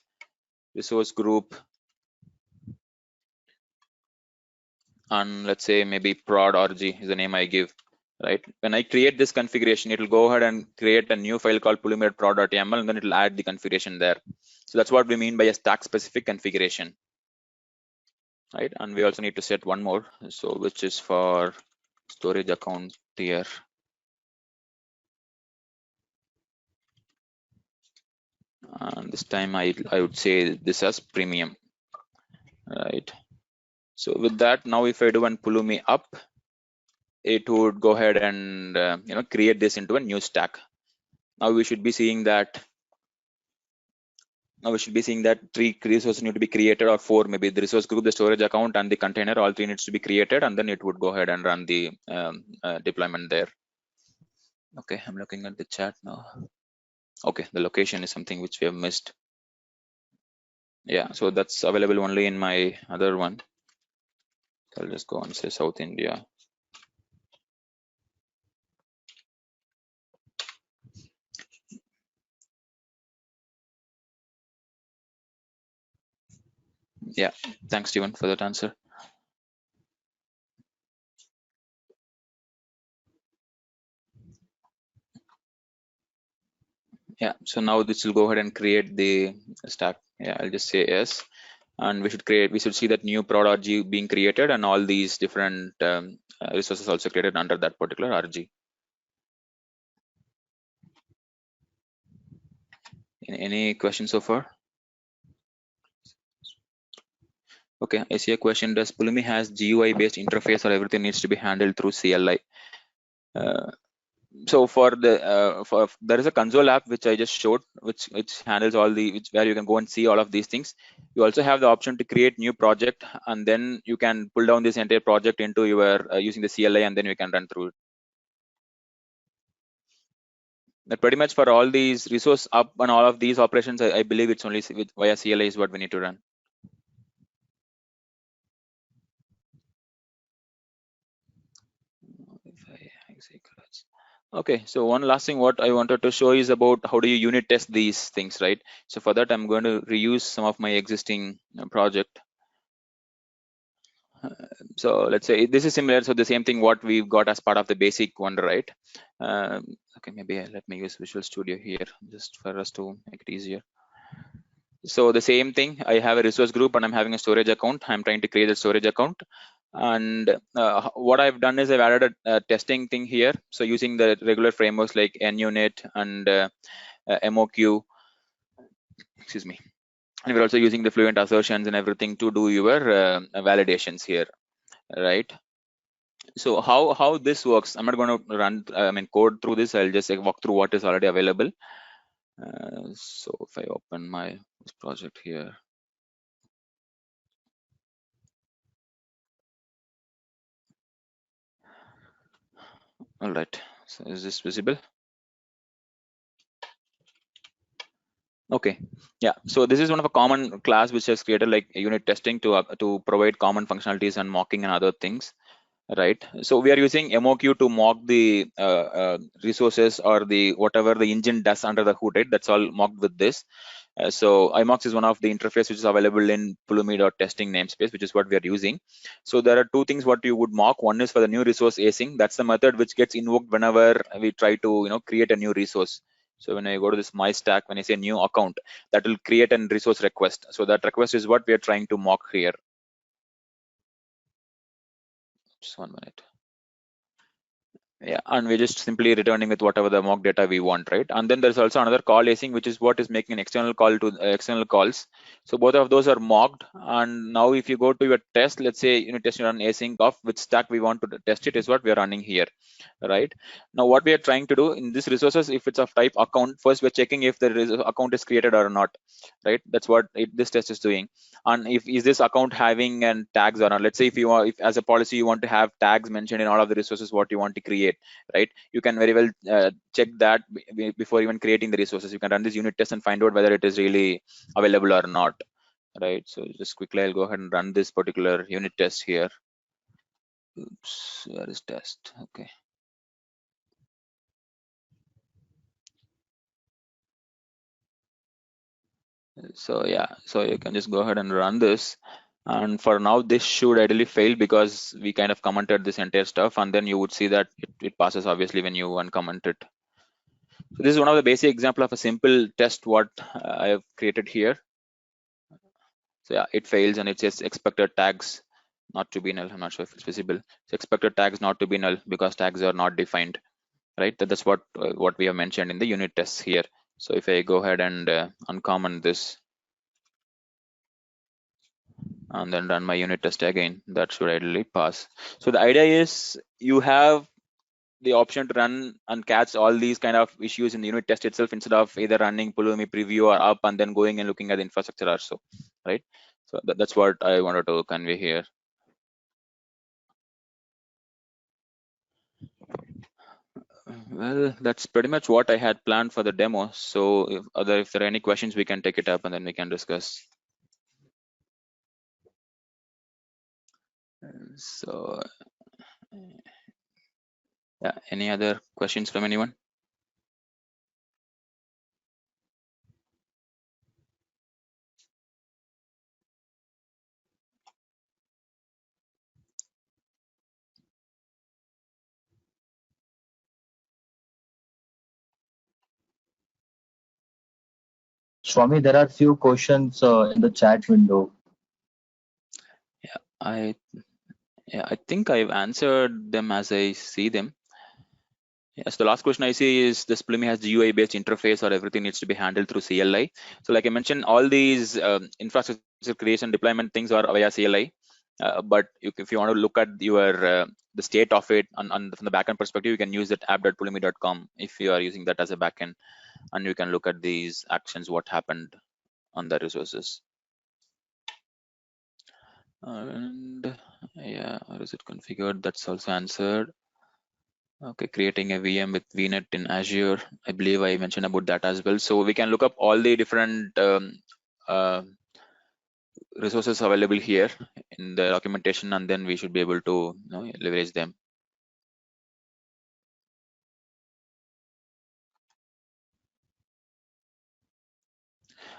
S1: resource group, and let's say maybe prod rg is the name I give, right? When I create this configuration, it will go ahead and create a new file called pulumi.prod.yaml, and then it will add the configuration there. So that's what we mean by a stack specific configuration. right? And we also need to set one more, so which is for storage account tier. And this time I would say this as premium, right? So with that, now if I do one Pulumi up, it would go ahead and create this into a new stack. Now we should be seeing that three resources need to be created, or four, maybe the resource group, the storage account, and the container. All three needs to be created, and then it would go ahead and run the deployment there. Okay, I'm looking at the chat now. Okay, the location is something which we have missed. Yeah, so that's available only in my other one. So I'll just go and say South India. Yeah, thanks, Steven, for that answer. Yeah, so now this will go ahead and create the stack. Yeah, I'll just say yes. And we should see that new prod RG being created, and all these different resources also created under that particular RG. Any questions so far? Okay, I see a question. Does Pulumi has GUI based interface, or everything needs to be handled through CLI? So for there is a console app which I just showed, which handles all where you can go and see all of these things. You also have the option to create new project, and then you can pull down this entire project into your using the CLI, and then you can run through it. But pretty much for all these resource up and all of these operations, I believe it's only via CLI is what we need to run. Okay, so one last thing what I wanted to show is about how do you unit test these things, right? So for that, I'm going to reuse some of my existing project. So let's say this is similar. So the same thing what we've got as part of the basic one, right? Okay, maybe let me use Visual Studio here just for us to make it easier. So the same thing, I have a resource group and I'm having a storage account. I'm trying to create a storage account. And what I've done is I've added a testing thing here. So using the regular frameworks like NUnit and MOQ, excuse me. And we're also using the fluent assertions and everything to do your validations here, right? So how this works, I'm not going to run code through this. I'll just walk through what is already available. So if I open my project here, all right, so is this visible? Okay, yeah, so this is one of a common class which has created like unit testing to provide common functionalities and mocking and other things, right? So we are using MOQ to mock the resources or the whatever the engine does under the hood, right? That's all mocked with this. So iMox is one of the interface which is available in Pulumi.testing namespace, which is what we are using. So there are two things what you would mock. One is for the new resource async. That's the method which gets invoked whenever we try to create a new resource. So when I go to this my stack, when I say new account, that will create a resource request. So that request is what we are trying to mock here. Just 1 minute. Yeah, and we're just simply returning with whatever the mock data we want, right? And then there's also another call async, which is what is making an external call to external calls. So both of those are mocked. And now if you go to your test, let's say unit test run async of which stack we want to test it is what we are running here, right? Now what we are trying to do in this resources, if it's of type account, first we're checking if the account is created or not, right? That's what this test is doing. And if is this account having and tags or not. Let's say if as a policy you want to have tags mentioned in all of the resources what you want to create, right? You can very well check that before even creating the resources. You can run this unit test and find out whether it is really available or not, right? So just quickly I'll go ahead and run this particular unit test here. Oops, where is test? Okay. So yeah, so you can just go ahead and run this. And for now, this should ideally fail because we kind of commented this entire stuff, and then you would see that it passes obviously when you uncomment it. So this is one of the basic example of a simple test what I have created here. So yeah, it fails and it says expected tags not to be null. I'm not sure if it's visible. So expected tags not to be null because tags are not defined, right? That's what we have mentioned in the unit tests here. So if I go ahead and uncomment this and then run my unit test again, that should ideally pass. So the idea is you have the option to run and catch all these kind of issues in the unit test itself instead of either running Pulumi preview or up and then going and looking at the infrastructure also, right? So that's what I wanted to convey here. Well, that's pretty much what I had planned for the demo. So if there are any questions, we can take it up and then we can discuss. So yeah, any other questions from anyone?
S2: Swami, there are few questions in the chat window.
S1: I I think I've answered them as I see them. Yes, the last question I see is this Pulumi has GUI-based interface or everything needs to be handled through CLI. So like I mentioned, all these infrastructure creation deployment things are via CLI. But if you want to look at your the state of it from the backend perspective, you can use that app.pulumi.com if you are using that as a backend, and you can look at these actions, what happened on the resources. And yeah, how is it configured? That's also answered. Okay, creating a VM with VNet in Azure. I believe I mentioned about that as well. So we can look up all the different uh, resources available here in the documentation, and then we should be able to leverage them.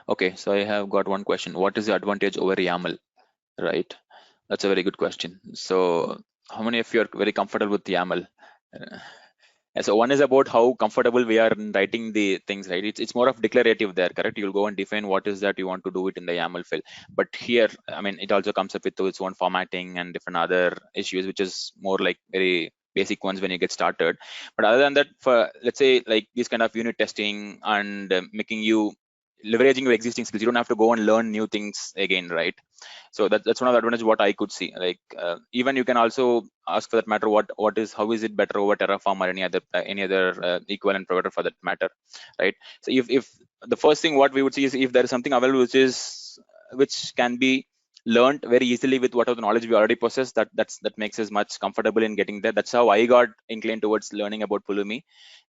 S1: Okay, so I have got one question. What is the advantage over YAML? Right, that's a very good question. So how many of you are very comfortable with YAML? So one is about how comfortable we are in writing the things, right? It's more of declarative there, correct? You'll go and define what is that you want to do it in the YAML file. But here, I mean, it also comes up with its own formatting and different other issues, which is more like very basic ones when you get started. But other than that, for let's say like this kind of unit testing and making you leveraging your existing skills, you don't have to go and learn new things again, right? So that's one of the advantages what I could see. Like even you can also ask for that matter how is it better over Terraform or any other equivalent provider for that matter, right? So if the first thing what we would see is if there is something available which can be learned very easily with whatever the knowledge we already possess, that makes us much comfortable in getting there. That's how I got inclined towards learning about Pulumi,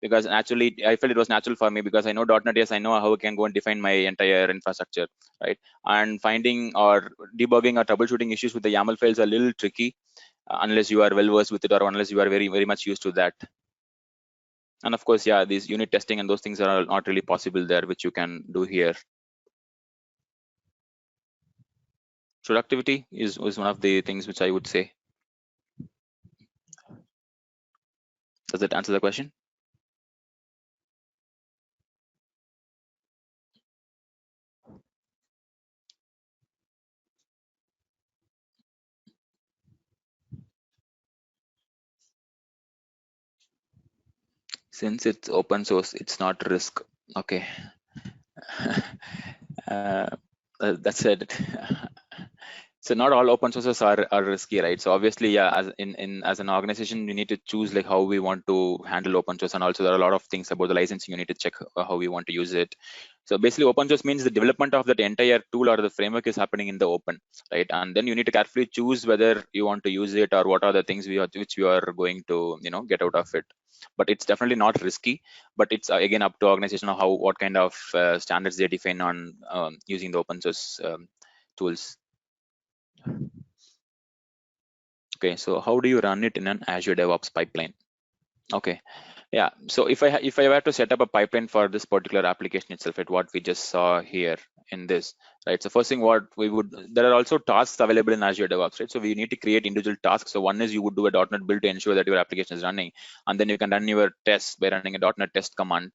S1: because naturally I felt it was natural for me because I know .NET. Yes, I know how I can go and define my entire infrastructure, right? And finding or debugging or troubleshooting issues with the YAML files are a little tricky unless you are well versed with it or unless you are very much used to that. And of course, yeah, these unit testing and those things are not really possible there, which you can do here. Productivity is one of the things which I would say. Does that answer the question? Since it's open source, it's not risk. Okay. uh, that's it. So not all open sources are risky, right? So obviously, yeah, as an organization, we need to choose like how we want to handle open source, and also there are a lot of things about the licensing you need to check how we want to use it. So basically, open source means the development of that entire tool or the framework is happening in the open, right? And then you need to carefully choose whether you want to use it or what are the things which you are going to get out of it. But it's definitely not risky. But it's again up to organization of what kind of standards they define on using the open source tools. Okay, so how do you run it in an Azure DevOps pipeline? Okay, yeah. So if I were to set up a pipeline for this particular application itself, at what we just saw here in this, right? So first thing, what we would there are also tasks available in Azure DevOps, right? So we need to create individual tasks. So one is you would do a .NET build to ensure that your application is running, and then you can run your tests by running a .NET test command.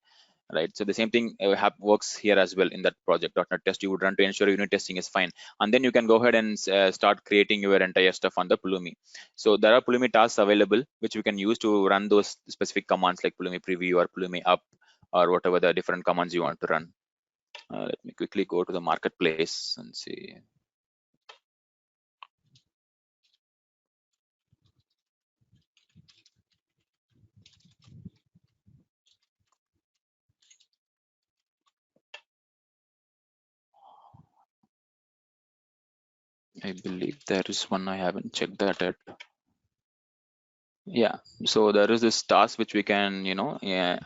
S1: right? So the same thing works here as well in that project. .NET Test you would run to ensure unit testing is fine, and then you can go ahead and start creating your entire stuff on the Pulumi. So there are Pulumi tasks available which you can use to run those specific commands like Pulumi preview or Pulumi up or whatever the different commands you want to run. Let me quickly go to the marketplace and see. I believe there is one. I haven't checked that yet. Yeah, so there is this task which we can,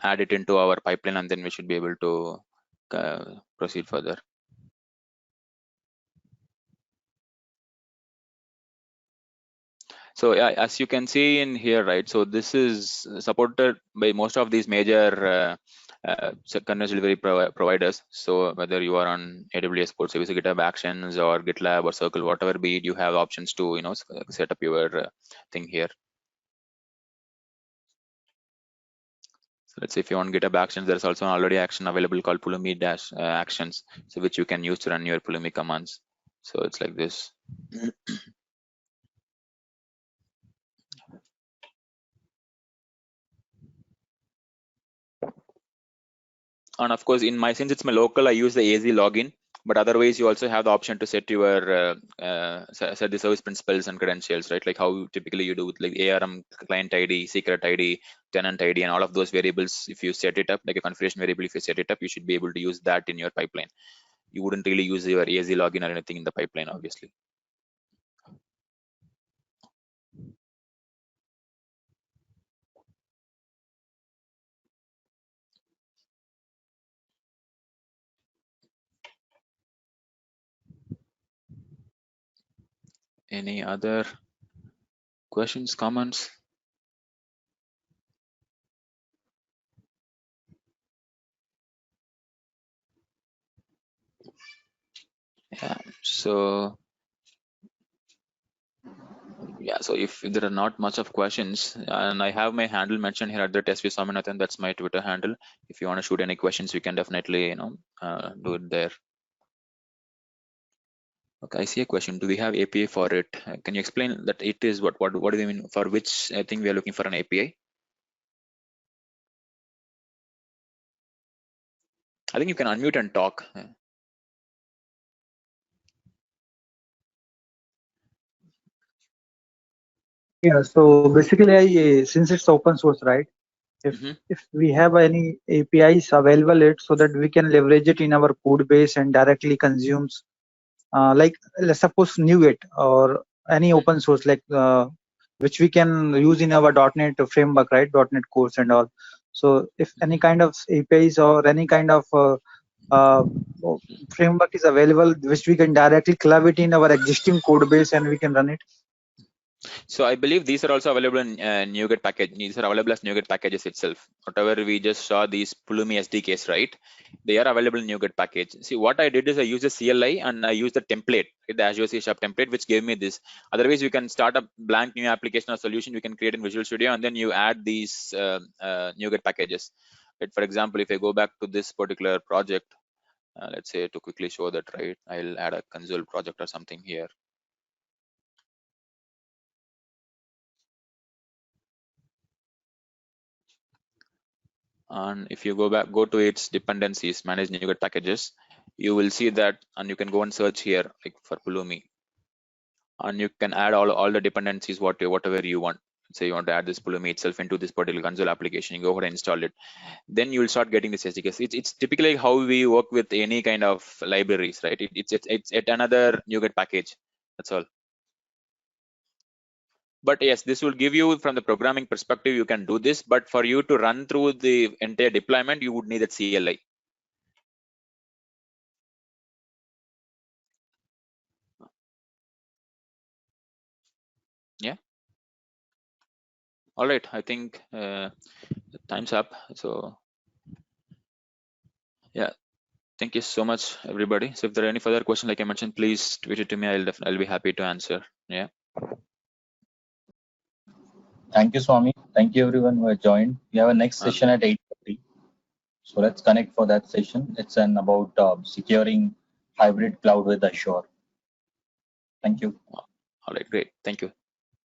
S1: add it into our pipeline, and then we should be able to proceed further. So yeah, as you can see in here, right? So this is supported by most of these major continuous delivery providers. So whether you are on AWS Code Service, GitHub Actions, or GitLab or Circle, whatever be it, you have options to set up your thing here. So let's say if you want GitHub Actions, there's also an already action available called Pulumi Actions, so which you can use to run your Pulumi commands. So it's like this. And of course, since it's my local, I use the AZ login. But otherwise, you also have the option to set your set the service principals and credentials, right? Like how typically you do with like ARM client ID, secret ID, tenant ID, and all of those variables. If you set it up like a configuration variable, if you set it up, you should be able to use that in your pipeline. You wouldn't really use your AZ login or anything in the pipeline, obviously. Any other questions, comments? Yeah, so if there are not much of questions, and I have my handle mentioned here at the test with Swaminathan, that's my Twitter handle. If you want to shoot any questions, we can definitely do it there. Okay, I see a question. Do we have API for it? Can you explain that it is what do you mean, for which thing we are looking for an API? I think you can unmute and talk.
S3: Yeah, so basically, since it's open source, right? If we have any APIs available, so that we can leverage it in our code base and directly consumes, like let's suppose NuGet or any open source like which we can use in our .NET framework, right? .NET course and all. So if any kind of APIs or any kind of framework is available, which we can directly club it in our existing code base and we can run it.
S1: So I believe these are also available in NuGet package. These are available as NuGet packages itself. Whatever we just saw, these Pulumi SDKs, right? They are available in NuGet package. See, what I did is I used the CLI and I used the template, the Azure C# template, which gave me this. Otherwise, you can start a blank new application or solution you can create in Visual Studio, and then you add these NuGet packages. Right? For example, if I go back to this particular project, let's say to quickly show that, right? I'll add a console project or something here. And if you go to its dependencies, manage NuGet packages, you will see that, and you can go and search here like for Pulumi, and you can add all the dependencies whatever you want. Say you want to add this Pulumi itself into this particular console application, you go ahead and install it. Then you will start getting this SDKs. It's typically how we work with any kind of libraries, right? It's another NuGet package. That's all. But yes, this will give you, from the programming perspective, you can do this, but for you to run through the entire deployment, you would need that CLI. Yeah. All right, I think time's up. So yeah, thank you so much, everybody. So if there are any further questions, like I mentioned, please tweet it to me. I'll be happy to answer. Yeah.
S2: Thank you, Swami. Thank you, everyone who has joined. We have a next session at 8:30. So let's connect for that session. It's about securing hybrid cloud with Azure. Thank you.
S1: All right, great. Thank you.